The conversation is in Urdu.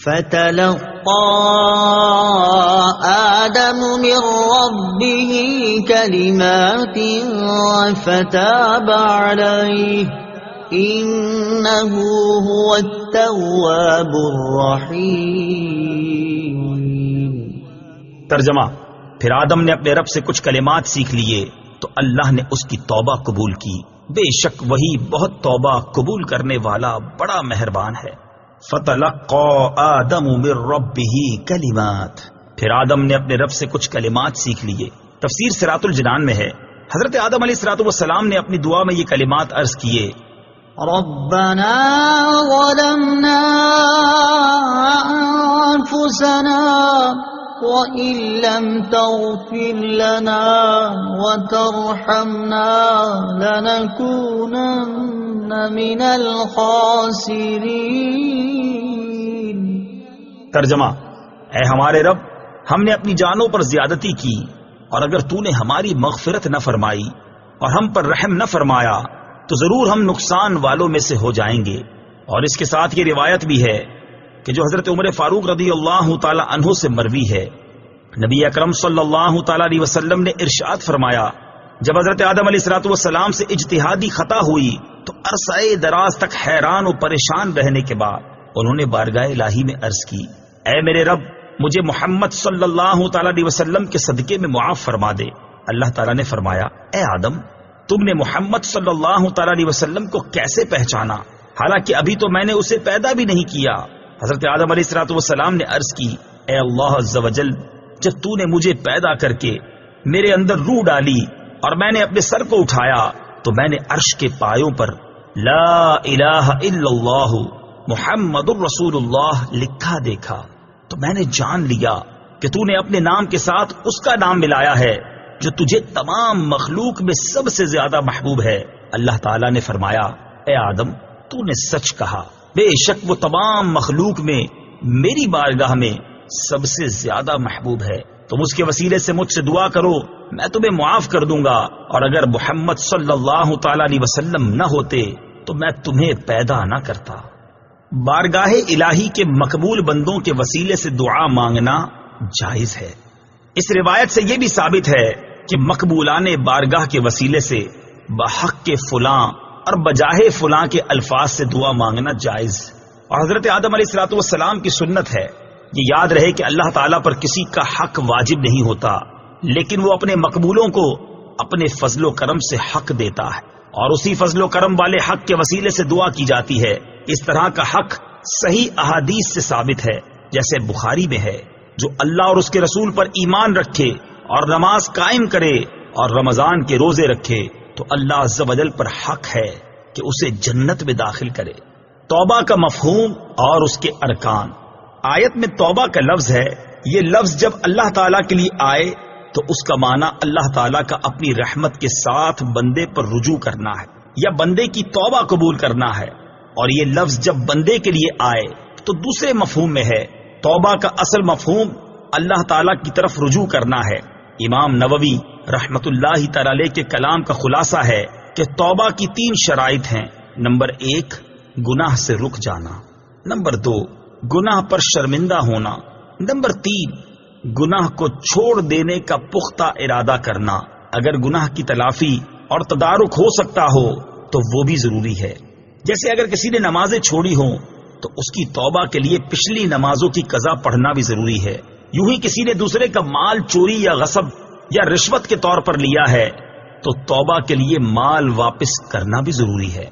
فتلقى آدم من ربه كلمات فتاب عليه إنه هو التواب الرحيم۔ ترجمہ: پھر آدم نے اپنے رب سے کچھ کلمات سیکھ لیے تو اللہ نے اس کی توبہ قبول کی، بے شک وہی بہت توبہ قبول کرنے والا بڑا مہربان ہے۔ فَتَلَقَّى آدَمُ مِن رَّبِّهِ كَلِمَاتٍ، پھر آدم نے اپنے رب سے کچھ کلمات سیکھ لیے۔ تفسیر صراط الجنان میں ہے حضرت آدم علیہ السلام نے اپنی دعا میں یہ کلمات عرض کیے: ربنا ظلمنا أنفسنا وإن لم تغفر لنا وترحمنا لنكونن من الخاسرين۔ ترجمہ: اے ہمارے رب، ہم نے اپنی جانوں پر زیادتی کی، اور اگر تو نے ہماری مغفرت نہ فرمائی اور ہم پر رحم نہ فرمایا تو ضرور ہم نقصان والوں میں سے ہو جائیں گے۔ اور اس کے ساتھ یہ روایت بھی ہے کہ جو حضرت عمر فاروق رضی اللہ تعالی عنہ سے مروی ہے، نبی اکرم صلی اللہ تعالی علیہ وسلم نے ارشاد فرمایا، جب حضرت آدم علیہ السلام سے اجتہادی خطا ہوئی تو عرصہ دراز تک حیران و پریشان رہنے کے بعد انہوں نے بارگاہ الہی میں عرض کی: اے میرے رب، مجھے محمد صلی اللہ تعالی علیہ وسلم کے صدقے میں معاف فرما دے۔ اللہ تعالیٰ نے فرمایا: اے آدم، تم نے محمد صلی اللہ تعالی علیہ وسلم کو کیسے پہچانا، حالانکہ ابھی تو میں نے اسے پیدا بھی نہیں کیا۔ حضرت آدم علیہ السلام نے عرض کی: اے اللہ عز و جل، جب تو نے مجھے پیدا کر کے میرے اندر روح ڈالی اور میں نے اپنے سر کو اٹھایا تو میں نے عرش کے پایوں پر لا الہ الا اللہ محمد الرسول اللہ لکھا دیکھا تو میں نے جان لیا کہ تو نے اپنے نام کے ساتھ اس کا نام ملایا ہے جو تجھے تمام مخلوق میں سب سے زیادہ محبوب ہے۔ اللہ تعالیٰ نے فرمایا: اے آدم، تو نے سچ کہا، بے شک وہ تمام مخلوق میں میری بارگاہ میں سب سے زیادہ محبوب ہے۔ تم اس کے وسیلے سے مجھ سے دعا کرو، میں تمہیں معاف کر دوں گا، اور اگر محمد صلی اللہ تعالی علیہ وسلم نہ ہوتے تو میں تمہیں پیدا نہ کرتا۔ بارگاہ الہی کے مقبول بندوں کے وسیلے سے دعا مانگنا جائز ہے۔ اس روایت سے یہ بھی ثابت ہے کہ مقبولان بارگاہ کے وسیلے سے بحق کے فلاں اور بجاہ فلاں کے الفاظ سے دعا مانگنا جائز۔ اور حضرت آدم علیہ السلام کی سنت ہے، یہ یاد رہے کہ اللہ تعالیٰ پر کسی کا حق واجب نہیں ہوتا، لیکن وہ اپنے مقبولوں کو اپنے فضل و کرم سے حق دیتا ہے، اور اسی فضل و کرم والے حق کے وسیلے سے دعا کی جاتی ہے۔ اس طرح کا حق صحیح احادیث سے ثابت ہے، جیسے بخاری میں ہے: جو اللہ اور اس کے رسول پر ایمان رکھے اور نماز قائم کرے اور رمضان کے روزے رکھے تو اللہ عز و جل پر حق ہے کہ اسے جنت میں داخل کرے۔ توبہ کا مفہوم اور اس کے ارکان۔ آیت میں توبہ کا لفظ ہے، یہ لفظ جب اللہ تعالیٰ کے لیے آئے تو اس کا معنی اللہ تعالیٰ کا اپنی رحمت کے ساتھ بندے پر رجوع کرنا ہے یا بندے کی توبہ قبول کرنا ہے، اور یہ لفظ جب بندے کے لیے آئے تو دوسرے مفہوم میں ہے۔ توبہ کا اصل مفہوم اللہ تعالیٰ کی طرف رجوع کرنا ہے۔ امام نووی رحمت اللہ تعالی علیہ کے کلام کا خلاصہ ہے کہ توبہ کی 3 شرائط ہیں۔ نمبر 1، گناہ سے رک جانا۔ نمبر 2، گناہ پر شرمندہ ہونا۔ نمبر 3، گناہ کو چھوڑ دینے کا پختہ ارادہ کرنا۔ اگر گناہ کی تلافی اور تدارک ہو سکتا ہو تو وہ بھی ضروری ہے۔ جیسے اگر کسی نے نمازیں چھوڑی ہوں تو اس کی توبہ کے لیے پچھلی نمازوں کی قضا پڑھنا بھی ضروری ہے۔ یوں ہی کسی نے دوسرے کا مال چوری یا غصب یا رشوت کے طور پر لیا ہے تو توبہ کے لیے مال واپس کرنا بھی ضروری ہے۔